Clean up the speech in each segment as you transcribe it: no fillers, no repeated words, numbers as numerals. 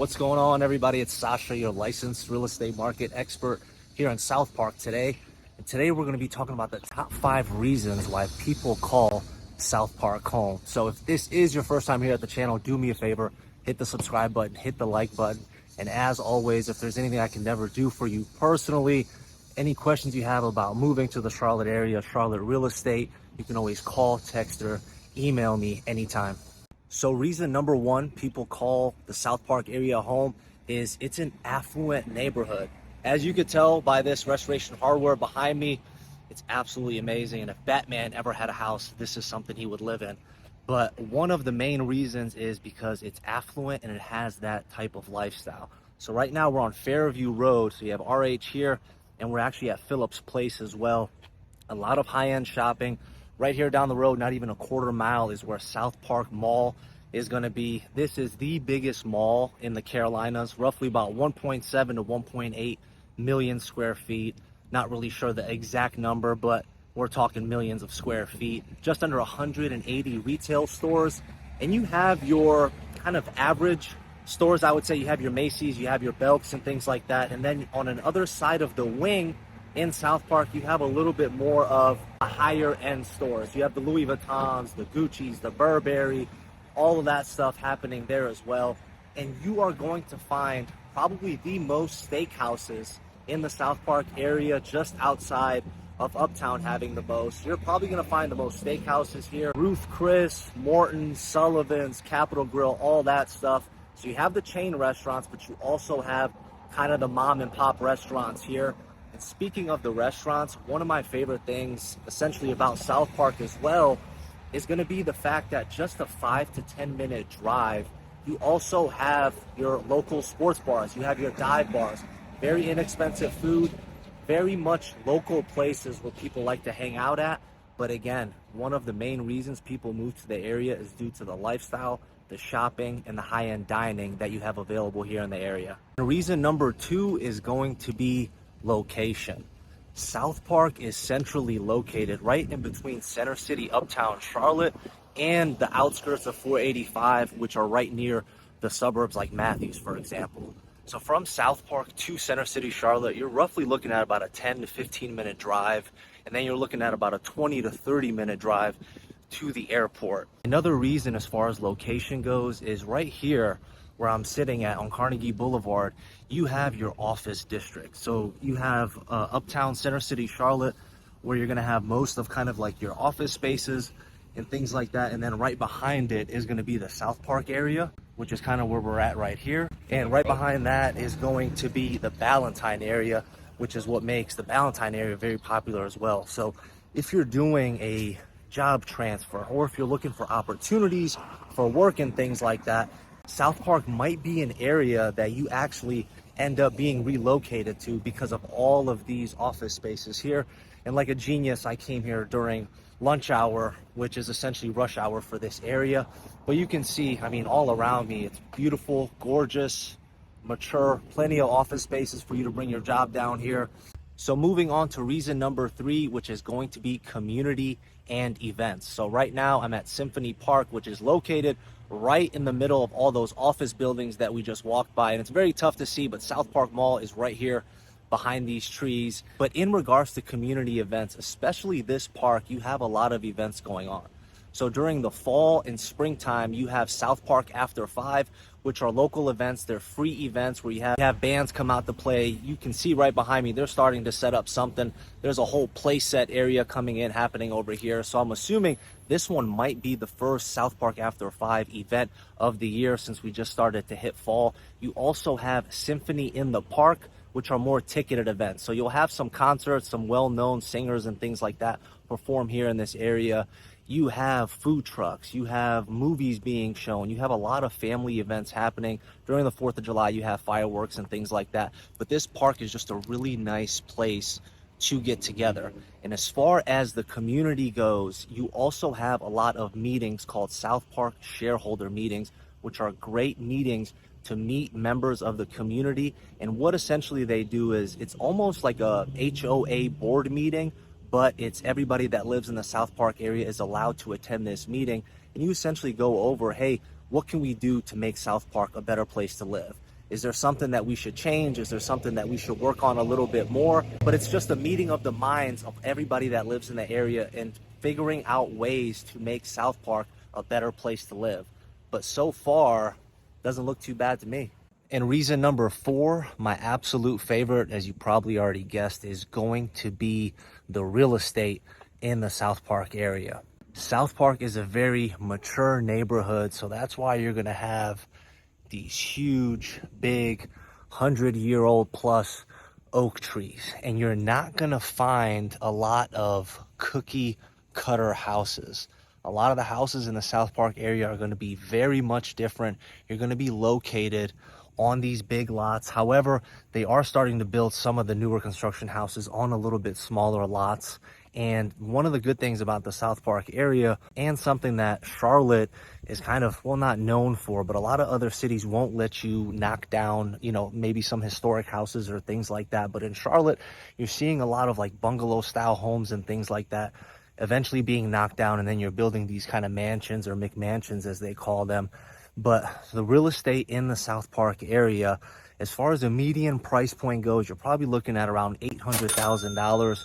What's going on, everybody? It's Sasha, your licensed real estate market expert here in South Park today. And today we're going to be talking about the top 5 reasons why people call South Park home. So if this is your first time here at the channel, do me a favor, hit the subscribe button, hit the like button. And as always, if there's anything I can never do for you personally, any questions you have about moving to the Charlotte area, Charlotte real estate, you can always call, text, or email me anytime. So reason number 1 people call the South Park area home is it's an affluent neighborhood. As you could tell by this restoration hardware behind me, it's absolutely amazing. And if Batman ever had a house, this is something he would live in. But one of the main reasons is because it's affluent and it has that type of lifestyle. So right now we're on Fairview Road. So you have RH here, and we're actually at Phillips Place as well. A lot of high-end shopping. Right here down the road, not even a quarter mile, is where South Park Mall is going to be. This is the biggest mall in the Carolinas, roughly about 1.7 to 1.8 million square feet. Not really sure the exact number, but we're talking millions of square feet. Just under 180 retail stores. And you have your kind of average stores, I would say. You have your Macy's, you have your Belks and things like that. And then on the other side of the wing, in South Park, you have a little bit more of a higher end stores. You have the Louis Vuittons, the Gucci's, the Burberry, all of that stuff happening there as well. And you are going to find probably the most steakhouses in the South Park area, just outside of Uptown having the most. You're probably going to find the most steakhouses here. Ruth Chris, Morton's, Sullivan's, Capitol Grill, all that stuff. So you have the chain restaurants, but you also have kind of the mom and pop restaurants here. Speaking of the restaurants, one of my favorite things essentially about South Park as well is going to be the fact that just a 5 to 10 minute drive, you also have your local sports bars, you have your dive bars, very inexpensive food, very much local places where people like to hang out at. But again, one of the main reasons people move to the area is due to the lifestyle, the shopping, and the high-end dining that you have available here in the area. Reason number 2 is going to be location. South Park is centrally located right in between Center City, Uptown Charlotte, and the outskirts of 485, which are right near the suburbs like Matthews, for example. So from South Park to Center City, Charlotte, you're roughly looking at about a 10 to 15 minute drive, and then you're looking at about a 20 to 30 minute drive to the airport. Another reason as far as location goes is right here where I'm sitting at on Carnegie Boulevard, you have your office district. So you have Uptown Center City, Charlotte, where you're gonna have most of kind of like your office spaces and things like that. And then right behind it is gonna be the South Park area, which is kind of where we're at right here. And right behind that is going to be the Ballantyne area, which is what makes the Ballantyne area very popular as well. So if you're doing a job transfer, or if you're looking for opportunities for work and things like that, South Park might be an area that you actually end up being relocated to because of all of these office spaces here. And like a genius, I came here during lunch hour, which is essentially rush hour for this area. But you can see, I mean, all around me, it's beautiful, gorgeous, mature, plenty of office spaces for you to bring your job down here. So moving on to reason number 3, which is going to be community and events. So right now I'm at Symphony Park, which is located right in the middle of all those office buildings that we just walked by. And it's very tough to see, but South Park Mall is right here behind these trees. But in regards to community events, especially this park, you have a lot of events going on. So during the fall and springtime, you have South Park After 5, which are local events. They're free events where you have bands come out to play. You can see right behind me, they're starting to set up something. There's a whole play set area coming in, happening over here. So I'm assuming this one might be the first South Park After 5 event of the year since we just started to hit fall. You also have Symphony in the Park, which are more ticketed events. So you'll have some concerts, some well-known singers and things like that perform here in this area. You have food trucks, you have movies being shown, you have a lot of family events happening. During the 4th of July, you have fireworks and things like that. But this park is just a really nice place to get together. And as far as the community goes, you also have a lot of meetings called South Park shareholder meetings, which are great meetings to meet members of the community. And what essentially they do is it's almost like a HOA board meeting, but it's everybody that lives in the South Park area is allowed to attend this meeting. And you essentially go over, hey, what can we do to make South Park a better place to live? Is there something that we should change? Is there something that we should work on a little bit more? But it's just a meeting of the minds of everybody that lives in the area and figuring out ways to make South Park a better place to live. But so far, doesn't look too bad to me. And reason number 4, my absolute favorite, as you probably already guessed, is going to be the real estate in the South Park area. South Park is a very mature neighborhood, so that's why you're going to have these huge, big, 100-year-old plus oak trees. And you're not going to find a lot of cookie cutter houses. A lot of the houses in the South Park area are going to be very much different. You're going to be located on these big lots. However, they are starting to build some of the newer construction houses on a little bit smaller lots. And one of the good things about the South Park area, and something that Charlotte is kind of, well, not known for, but a lot of other cities won't let you knock down, you know, maybe some historic houses or things like that. But in Charlotte, you're seeing a lot of like bungalow style homes and things like that eventually being knocked down, and then you're building these kind of mansions, or McMansions as they call them. But the real estate in the South Park area, as far as the median price point goes, you're probably looking at around $800,000.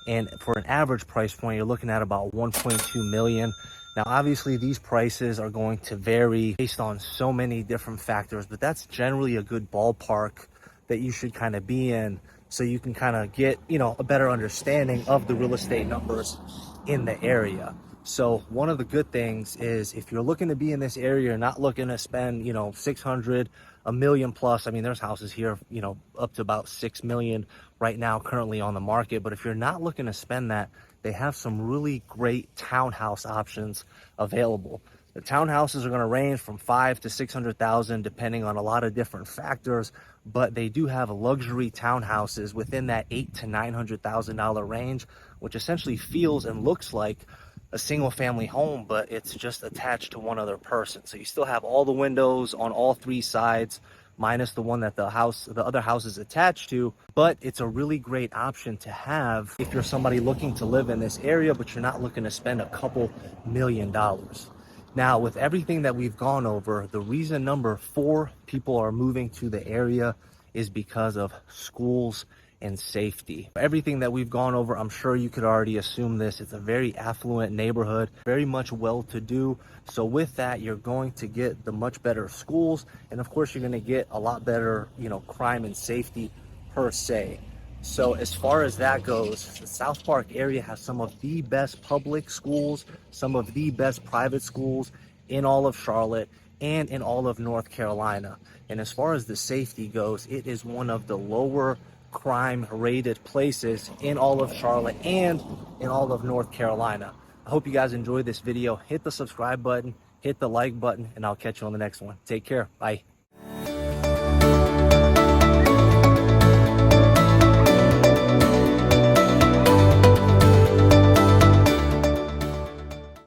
And for an average price point, you're looking at about 1.2 million. Now, obviously, these prices are going to vary based on so many different factors, but that's generally a good ballpark that you should kind of be in, so you can kind of get, you know, a better understanding of the real estate numbers in the area. So one of the good things is, if you're looking to be in this area, you're not looking to spend, you know, 600, a million plus. I mean, there's houses here, you know, up to about 6 million right now currently on the market. But if you're not looking to spend that, they have some really great townhouse options available. The townhouses are going to range from 5 to 600,000 depending on a lot of different factors, but they do have luxury townhouses within that $800,000 to $900,000 range, which essentially feels and looks like a single family home, but it's just attached to one other person. So you still have all the windows on all 3 sides, minus the one that the other house is attached to. But it's a really great option to have if you're somebody looking to live in this area, but you're not looking to spend a couple $1 million. Now, with everything that we've gone over, the reason number 4 people are moving to the area is because of schools and safety. Everything that we've gone over, I'm sure you could already assume this. It's a very affluent neighborhood, very much well-to-do. So with that, you're going to get the much better schools, and of course, you're going to get a lot better, you know, crime and safety per se. So as far as that goes, the South Park area has some of the best public schools, some of the best private schools in all of Charlotte and in all of North Carolina. And as far as the safety goes, it is one of the lower crime rated places in all of Charlotte and in all of North Carolina. I hope you guys enjoyed this video. Hit the subscribe button, hit the like button, and I'll catch you on the next one. Take care. Bye.